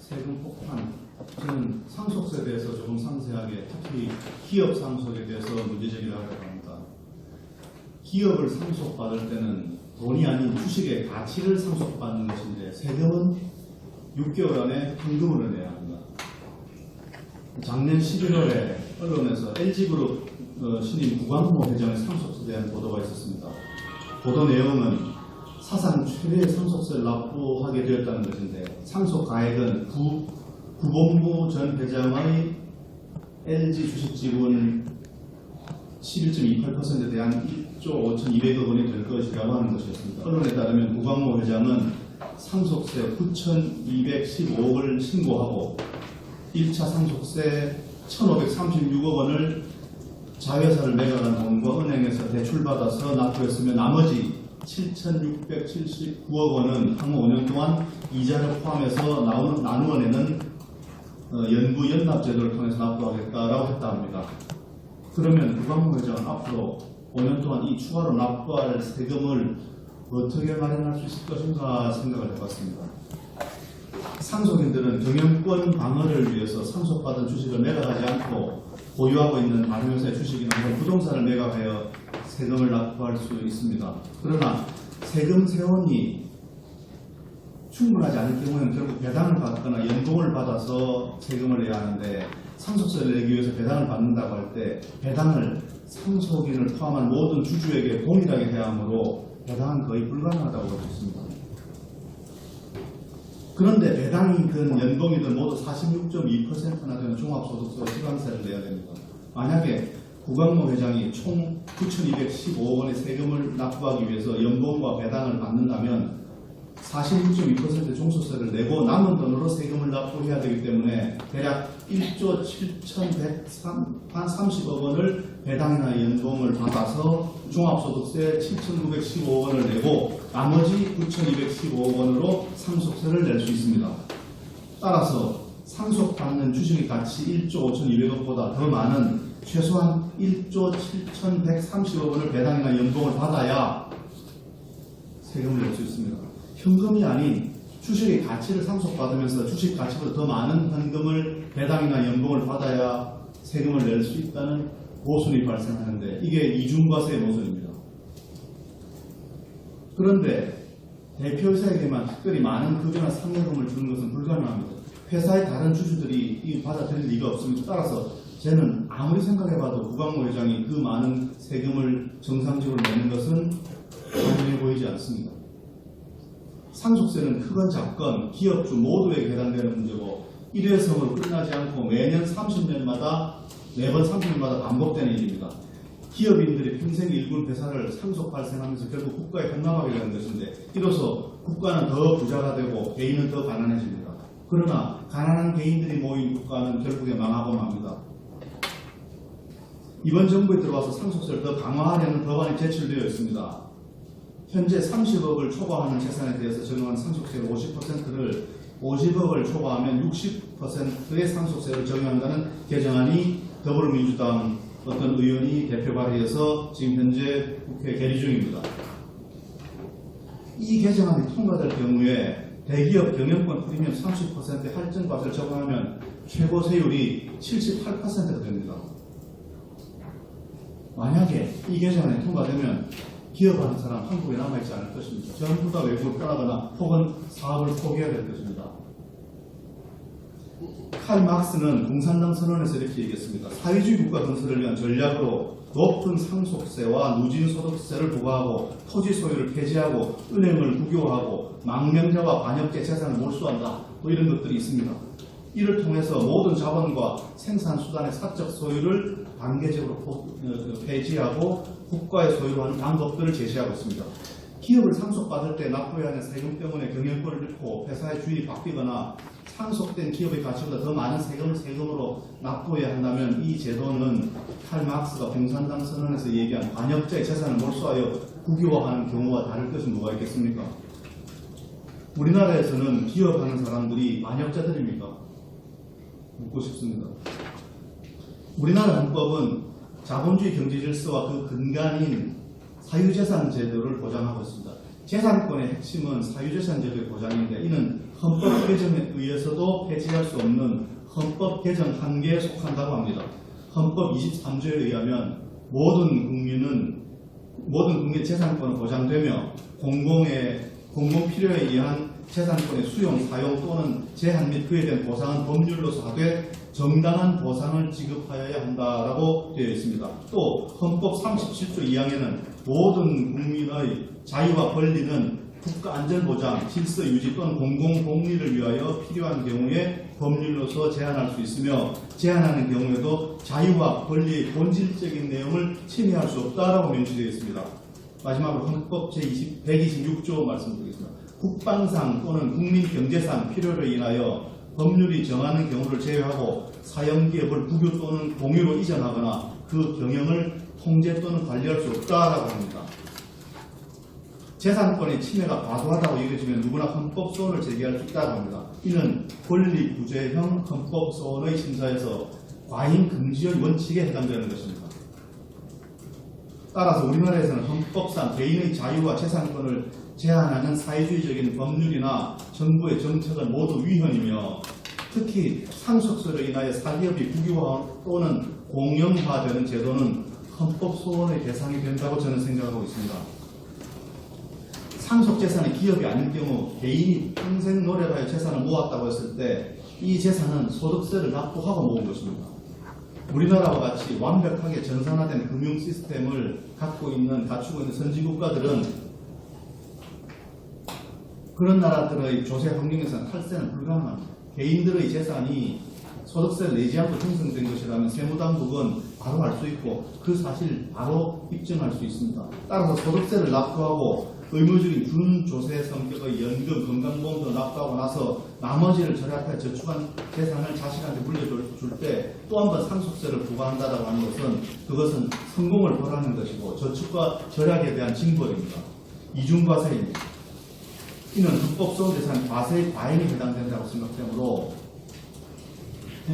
세금 폭탄, 저는 상속세에 대해서 조금 상세하게, 특히 기업 상속에 대해서 문제제기를 하려고 합니다. 기업을 상속받을 때는 돈이 아닌 주식의 가치를 상속받는 것인데 세금은 6개월 안에 현금으로 내야 합니다. 작년 11월에 언론에서 LG그룹 신임 구광모 회장의 상속세에 대한 보도가 있었습니다. 보도 내용은 사상 최대의 상속세를 납부하게 되었다는 것인데 상속 가액은 구본무 전 회장의 LG 주식지분 11.28%에 대한 1조 5,200억 원이 될 것이라고 하는 것이었습니다. 언론에 따르면 구광모 회장은 상속세 9,215억을 신고하고 1차 상속세 1,536억 원을 자회사를 매각한 돈과 은행에서 대출받아서 납부했으며 나머지 7,679억 원은 향후 5년 동안 이자를 포함해서 나누어내는 연구 연납제도를 통해서 납부하겠다라고 했다 합니다. 그러면 구광모 회장은 앞으로 5년 동안 이 추가로 납부할 세금을 어떻게 마련할 수 있을 것인가 생각을 해봤습니다. 상속인들은 경영권 방어를 위해서 상속받은 주식을 매각하지 않고 보유하고 있는 다른 회사의 주식이나 부동산을 매각하여 세금을 납부할 수 있습니다. 그러나 세금 세원이 충분하지 않을 경우에는 결국 배당을 받거나 연봉을 받아서 세금을 내야 하는데 상속세를 내기 위해서 배당을 받는다고 할 때 배당을 상속인을 포함한 모든 주주에게 동일하게 해야 하므로 배당은 거의 불가능하다고 볼 수 있습니다. 그런데 배당이든 연봉이든 모두 46.2%나 되는 종합소득세 시간세를 내야 됩니다. 만약에 구광모 회장이 총 9,215억 원의 세금을 납부하기 위해서 연봉과 배당을 받는다면 46.2%의 종소세를 내고 남은 돈으로 세금을 납부해야 되기 때문에 대략 1조 7,130억 원을 배당이나 연봉을 받아서 종합소득세 7,915억 원을 내고 나머지 9,215억 원으로 상속세를 낼 수 있습니다. 따라서 상속받는 주식의 가치 1조 5,200억보다 더 많은 최소한 1조 7,130억 원을 배당이나 연봉을 받아야 세금을 낼 수 있습니다. 현금이 아닌 주식의 가치를 상속받으면서 주식 가치보다 더 많은 현금을 배당이나 연봉을 받아야 세금을 낼 수 있다는 모순이 발생하는데 이게 이중과세의 모순입니다. 그런데 대표이사에게만 특별히 많은 급여나 상여금을 주는 것은 불가능합니다. 회사의 다른 주주들이 이 받아들일 리가 없습니다. 따라서 저는 아무리 생각해봐도 구광모 회장이 그 많은 세금을 정상적으로 내는 것은 가능해 보이지 않습니다. 상속세는 크건 작건 기업주 모두에게 해당되는 문제고 일회성으로 끝나지 않고 매년 30년마다 매번 30년마다 반복되는 일입니다. 기업인들이 평생 일군 회사를 상속 발생하면서 결국 국가에 공감하게 되는 것인데 이로써 국가는 더 부자가 되고 개인은 더 가난해집니다. 그러나 가난한 개인들이 모인 국가는 결국에 망하고 맙니다. 이번 정부에 들어와서 상속세를 더 강화하려는 법안이 제출되어 있습니다. 현재 30억을 초과하는 재산에 대해서 적용한 상속세의 50%를 50억을 초과하면 60%의 상속세를 적용한다는 개정안이 더불어민주당 어떤 의원이 대표 발의해서 지금 현재 국회 계류 중입니다. 이 개정안이 통과될 경우에 대기업 경영권 프리미엄 30%의 할증과세를 적용하면 최고 세율이 78%가 됩니다. 만약에 이 개정안이 통과되면 기업하는 사람 한국에 남아있지 않을 것입니다. 전부 다 외국으로 떠나거나 혹은 사업을 포기해야 될 것입니다. 칼 막스는 공산당 선언에서 이렇게 얘기했습니다. 사회주의 국가 건설을 위한 전략으로 높은 상속세와 누진소득세를 부과하고 토지 소유를 폐지하고 은행을 국유화하고 망명자와 반역죄 재산을 몰수한다. 뭐 이런 것들이 있습니다. 이를 통해서 모든 자본과 생산수단의 사적 소유를 단계적으로 폐지하고 국가의 소유로 하는 방법들을 제시하고 있습니다. 기업을 상속받을 때 납부해야 하는 세금 때문에 경영권을 잃고 회사의 주인이 바뀌거나 상속된 기업의 가치보다 더 많은 세금을 세금으로 납부해야 한다면 이 제도는 칼 막스가 공산당 선언에서 얘기한 반역자의 재산을 몰수하여 국유화하는 경우와 다를 것이 뭐가 있겠습니까? 우리나라에서는 기업하는 사람들이 반역자들입니까? 묻고 싶습니다. 우리나라 헌법은 자본주의 경제 질서와 그 근간인 사유재산 제도를 보장하고 있습니다. 재산권의 핵심은 사유재산 제도의 보장인데 이는 헌법 개정에 의해서도 폐지할 수 없는 헌법 개정 한계에 속한다고 합니다. 헌법 23조에 의하면 모든 국민 재산권은 보장되며 공공 필요에 의한 재산권의 수용, 사용 또는 제한 및 그에 대한 보상은 법률로서 하되 정당한 보상을 지급하여야 한다라고 되어 있습니다. 또 헌법 37조 2항에는 모든 국민의 자유와 권리는 국가 안전보장, 질서 유지 또는 공공 복리를 위하여 필요한 경우에 법률로서 제한할 수 있으며 제한하는 경우에도 자유와 권리의 본질적인 내용을 침해할 수 없다라고 명시되어 있습니다. 마지막으로 헌법 제126조 말씀드리겠습니다. 국방상 또는 국민경제상 필요로 인하여 법률이 정하는 경우를 제외하고 사형기업을 국유 또는 공유로 이전하거나 그 경영을 통제 또는 관리할 수 없다라고 합니다. 재산권의 침해가 과도하다고 여겨지면 누구나 헌법소원을 제기할 수 있다고 합니다. 이는 권리구제형 헌법소원의 심사에서 과잉 금지의 원칙에 해당되는 것입니다. 따라서 우리나라에서는 헌법상 개인의 자유와 재산권을 제한하는 사회주의적인 법률이나 정부의 정책은 모두 위헌이며 특히 상속세로 인하여 사기업이 국유화 또는 공영화되는 제도는 헌법소원의 대상이 된다고 저는 생각하고 있습니다. 상속재산이 기업이 아닌 경우 개인이 평생 노력하여 재산을 모았다고 했을 때 이 재산은 소득세를 납부하고 모은 것입니다. 우리나라와 같이 완벽하게 전산화된 금융 시스템을 갖추고 있는 선진국가들은 그런 나라들의 조세 환경에서는 탈세는 불가능합니다. 개인들의 재산이 소득세를 내지 않고 형성된 것이라면 세무당국은 바로 알 수 있고 그 사실 바로 입증할 수 있습니다. 따라서 소득세를 납부하고 의무적인 준조세 성격의 연금, 건강보험도 납부하고 나서 나머지를 절약하여 저축한 재산을 자식한테 물려줄 때 또 한 번 상속세를 부과한다라고 하는 것은 그것은 성공을 보라는 것이고 저축과 절약에 대한 징벌입니다. 이중과세입니다. 이는 헌법소원 대상 과세의 과잉에 해당된다고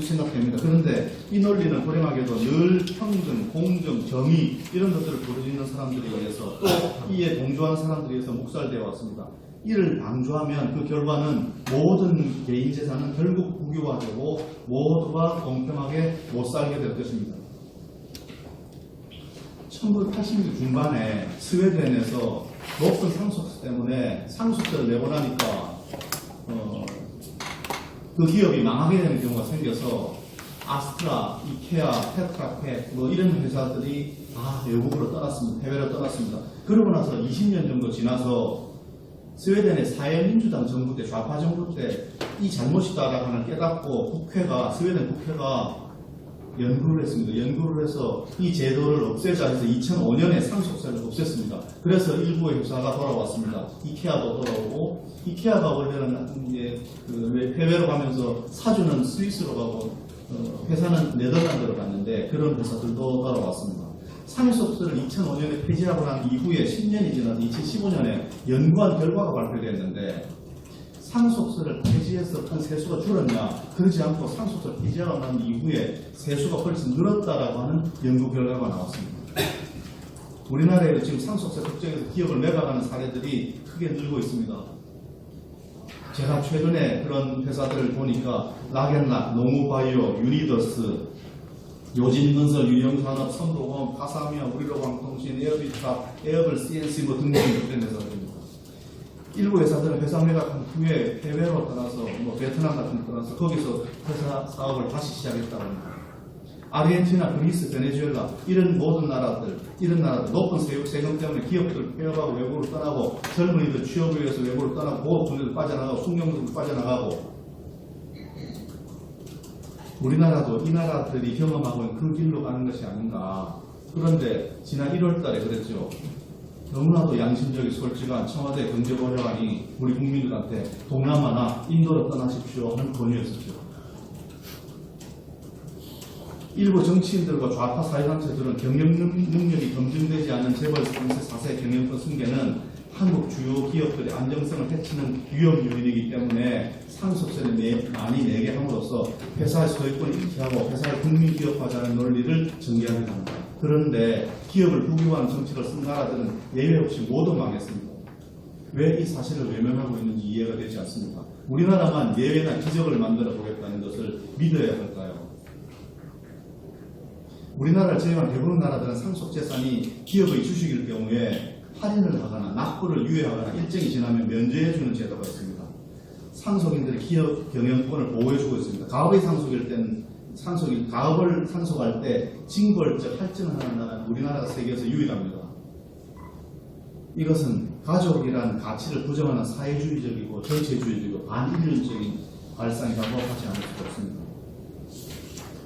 생각됩니다. 그런데 이 논리는 불행하게도 늘 평등, 공정, 정의 이런 것들을 부르짖는 사람들에 의해서 또 이에 동조하는 사람들에 의해서 묵살되어 왔습니다. 이를 강조하면 그 결과는 모든 개인 재산은 결국 국유화되고 모두가 공평하게 못 살게 될 것입니다. 1980년대 중반에 스웨덴에서 높은 상속세 때문에 상속세를 내고 나니까 그 기업이 망하게 되는 경우가 생겨서 아스트라, 이케아, 테트라팩 이런 회사들이 다 외국으로 떠났습니다. 해외로 떠났습니다. 그러고 나서 20년 정도 지나서 스웨덴의 사회민주당 정부 때, 좌파 정부 때 이 잘못이다라고 하는 깨닫고 스웨덴 국회가 연구를 했습니다. 연구를 해서 이 제도를 없애자 해서 2005년에 상속세를 없앴습니다. 그래서 일부의 회사가 돌아왔습니다. 이케아도 돌아오고, 이케아가 원래는 이제 해외로 가면서 사주는 스위스로 가고, 회사는 네덜란드로 갔는데 그런 회사들도 돌아왔습니다. 상속세를 2005년에 폐지하고 난 이후에 10년이 지나서 2015년에 연구한 결과가 발표됐는데 상속세를 폐지해서 그 세수가 줄었냐? 그러지 않고 상속세를 폐지하고 난 이후에 세수가 훨씬 늘었다라고 하는 연구 결과가 나왔습니다. 우리나라에도 지금 상속세 걱정에서 기업을 매각하는 사례들이 크게 늘고 있습니다. 제가 최근에 그런 회사들을 보니까 락앤락, 농우바이오, 유니더스, 요진건설, 유영산업, 선도공업, 카사미아, 우리로방통신, 에어비탑, 에어블, CNC 등등 그런 회사들입니다. 일부 회사들은 회사 매각한 후에 해외로 떠나서 베트남 같은 데 떠나서 거기서 회사 사업을 다시 시작했다고 합니다. 아르헨티나, 그리스, 베네수엘라 이런 모든 나라들 높은 세금 때문에 기업들 폐업하고 외국으로 떠나고 젊은이들 취업을 위해서 외국으로 떠나고 보호분들 빠져나가고 숙련분들 빠져나가고 우리나라도 이 나라들이 경험하고 있는 그 길로 가는 것이 아닌가. 그런데 지난 1월 달에 그랬죠. 너무나도 양심적이 솔직한 청와대 경제보좌관이 우리 국민들한테 동남아나 인도로 떠나십시오 하는 권유였었죠. 일부 정치인들과 좌파 사회단체들은 경영 능력이 검증되지 않은 재벌 3세 4세 경영권 승계는 한국 주요 기업들의 안정성을 해치는 위험 요인이기 때문에 상속세를 많이 내게 함으로써 회사의 소유권을 잃게 하고 회사를 국민기업화하자는 논리를 전개하게 합니다. 그런데 기업을 국유화하는 정책을 쓴 나라들은 예외 없이 모두 망했습니다. 왜 이 사실을 외면하고 있는지 이해가 되지 않습니다. 우리나라만 예외나 기적을 만들어 보겠다는 것을 믿어야 할까요? 우리나라를 제외한 대부분 나라들은 상속재산이 기업의 주식일 경우에 할인을 하거나 납부를 유예하거나 일정이 지나면 면제해주는 제도가 있습니다. 상속인들의 기업 경영권을 보호해주고 있습니다. 가업의 상속일 땐 가업을 상속할 때 징벌적 할증을 하는 나라는 우리나라가 세계에서 유일합니다. 이것은 가족이라는 가치를 부정하는 사회주의적이고 전체주의적이고 반인륜적인 발상이라고 하지 않을 수가 없습니다.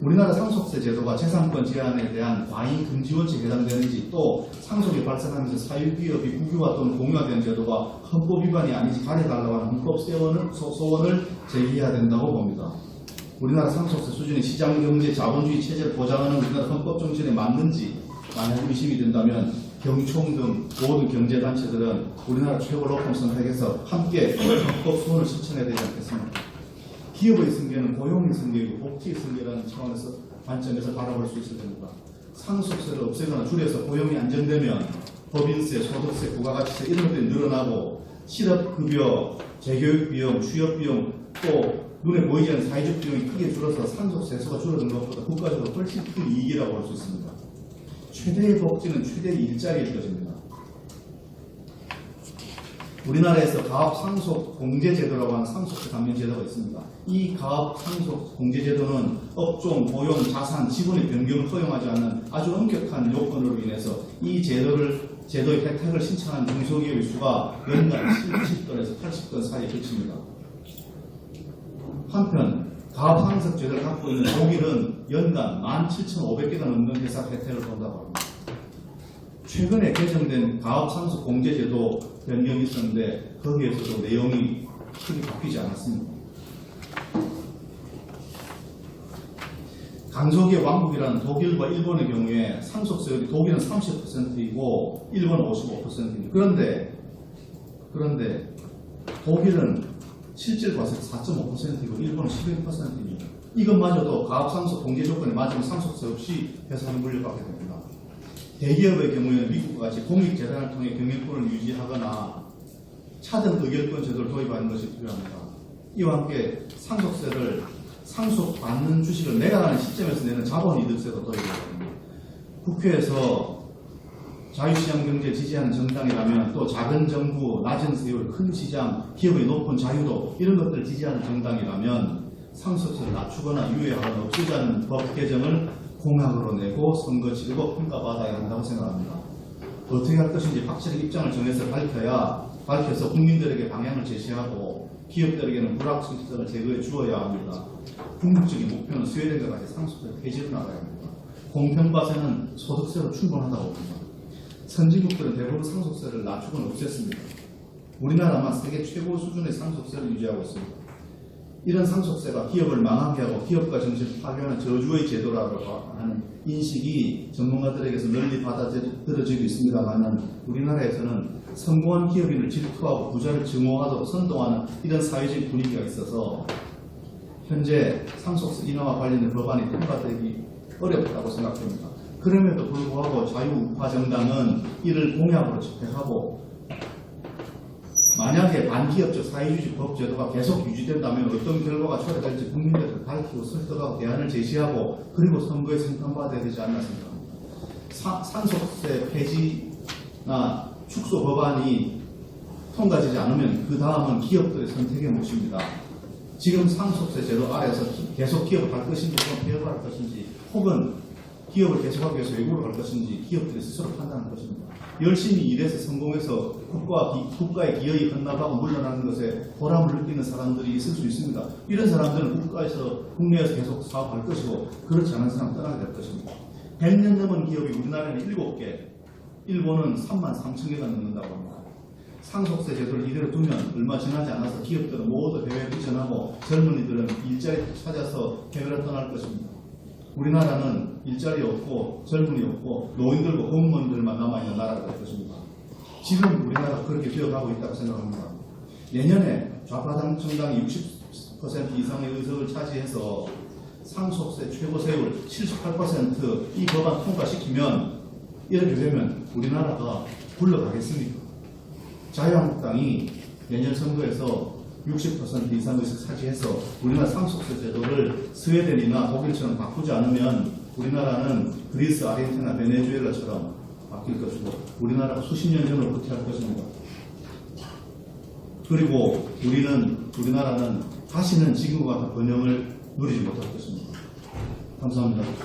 우리나라 상속세 제도가 재산권 제한에 대한 과잉 금지 원칙에 해당되는지, 또 상속이 발생하면서 사유기업이 국유화 또는 공유화된 제도가 헌법 위반이 아닌지 가려달라고 하는 헌법 소원을 제기해야 된다고 봅니다. 우리나라 상속세 수준이 시장경제 자본주의 체제를 보장하는 우리나라 헌법 정신에 맞는지 만약 의심이 된다면 경총 등 모든 경제단체들은 우리나라 최고 로펌 선택해서 함께 헌법 소원을 실천해야 되지 않겠습니까? 기업의 승계는 고용의 승계이고 복지의 승계라는 차원에서 관점에서 바라볼 수 있을 겁니다. 상속세를 없애거나 줄여서 고용이 안정되면 법인세, 소득세, 부가가치세 이런 것들이 늘어나고 실업급여, 재교육비용, 취업비용, 또 눈에 보이지 않는 사회적 비용이 크게 줄어서 상속세 수가 줄어든 것보다 국가적으로 훨씬 큰 이익이라고 볼 수 있습니다. 최대의 복지는 최대의 일자리일 것입니다. 우리나라에서 가압상속 공제제도라고 하는 상속세 감면 제도가 있습니다. 이 가압상속 공제제도는 업종, 고용, 자산, 지분의 변경을 허용하지 않는 아주 엄격한 요건으로 인해서 이 제도의 혜택을 신청한 중소기업의 수가 연간 70건에서 80건 사이에 그칩니다. 한편 가압상속 제도를 갖고 있는 독일은 연간 17,500개가 넘는 회사 혜택을 본다고 합니다. 최근에 개정된 가압상속 공제제도 변경이 있었는데 거기에서도 내용이 크게 바뀌지 않았습니다. 강소기업 왕국이라는 독일과 일본의 경우에 상속세율이 독일은 30%이고 일본은 55%입니다. 그런데 독일은 실질 과세가 4.5%이고 일본은 11%입니다. 이것마저도 가압상속 공제 조건에 맞으면 상속세 없이 회사는 물려받게 됩니다. 대기업의 경우에는 미국과 같이 공익재단을 통해 경영권을 유지하거나 차등 의결권 제도를 도입하는 것이 필요합니다. 이와 함께 상속세를 상속받는 주식을 매각하는 시점에서 내는 자본이득세도 도입해야 됩니다. 국회에서 자유시장 경제를 지지하는 정당이라면 또 작은 정부, 낮은 세율, 큰 시장, 기업의 높은 자유도 이런 것들을 지지하는 정당이라면 상속세를 낮추거나 유예하거나 없애자는 법 개정을 공약으로 내고 선거 치르고 평가받아야 한다고 생각합니다. 어떻게 할 것인지 확실히 입장을 정해서 밝혀서 국민들에게 방향을 제시하고 기업들에게는 불확실성을 제거해 주어야 합니다. 궁극적인 목표는 스웨덴과 같이 상속세 폐지로 나가야 합니다. 공평과세는 소득세로 충분하다고 봅니다. 선진국들은 대부분 상속세를 낮추고는 없앴습니다. 우리나라만 세계 최고 수준의 상속세를 유지하고 있습니다. 이런 상속세가 기업을 망하게 하고 기업가 정신을 파괴하는 저주의 제도라고 하는 인식이 전문가들에게서 널리 받아들여지고 있습니다만 우리나라에서는 성공한 기업인을 질투하고 부자를 증오하도록 선동하는 이런 사회적 분위기가 있어서 현재 상속세 인하와 관련된 법안이 통과되기 어렵다고 생각됩니다. 그럼에도 불구하고 자유우파 정당은 이를 공약으로 집행하고 만약에 반기업적 사회주의 법제도가 계속 유지된다면 어떤 결과가 초래될지 국민들을 밝히고 설득하고 대안을 제시하고 그리고 선거에 심판받아야 되지 않나 생각합니다. 상속세 폐지나 축소 법안이 통과되지 않으면 그 다음은 기업들의 선택의 몫입니다. 지금 상속세 제도 아래에서 계속 기업을 할 것인지 혹은 폐업을 할 것인지 혹은 기업을 계속하기 위해서 외국으로 갈 것인지 기업들이 스스로 판단할 것입니다. 열심히 일해서 성공해서 국가의 기여이 헌납하고 물러나는 것에 보람을 느끼는 사람들이 있을 수 있습니다. 이런 사람들은 국내에서 계속 사업할 것이고 그렇지 않은 사람은 떠나게 될 것입니다. 100년 넘은 기업이 우리나라에는 7개, 일본은 33,000개가 넘는다고 합니다. 상속세 제도를 이대로 두면 얼마 지나지 않아서 기업들은 모두 해외로 이전하고 젊은이들은 일자리를 찾아서 해외로 떠날 것입니다. 우리나라는 일자리 없고 젊은이 없고 노인들과 공무원들만 남아있는 나라가 될 것입니다. 지금 우리나라가 그렇게 되어가고 있다고 생각합니다. 내년에 좌파 정당이 60% 이상의 의석을 차지해서 상속세 최고세율 78% 이 법안 통과시키면 이렇게 되면 우리나라가 굴러가겠습니까? 자유한국당이 내년 선거에서 60% 이상 의석 차지해서 우리나라 상속세 제도를 스웨덴이나 독일처럼 바꾸지 않으면 우리나라는 그리스, 아르헨티나, 베네수엘라처럼 바뀔 것이고 우리나라가 수십 년 전으로 후퇴할 것입니다. 그리고 우리나라는 다시는 지금과 같은 번영을 누리지 못할 것입니다. 감사합니다.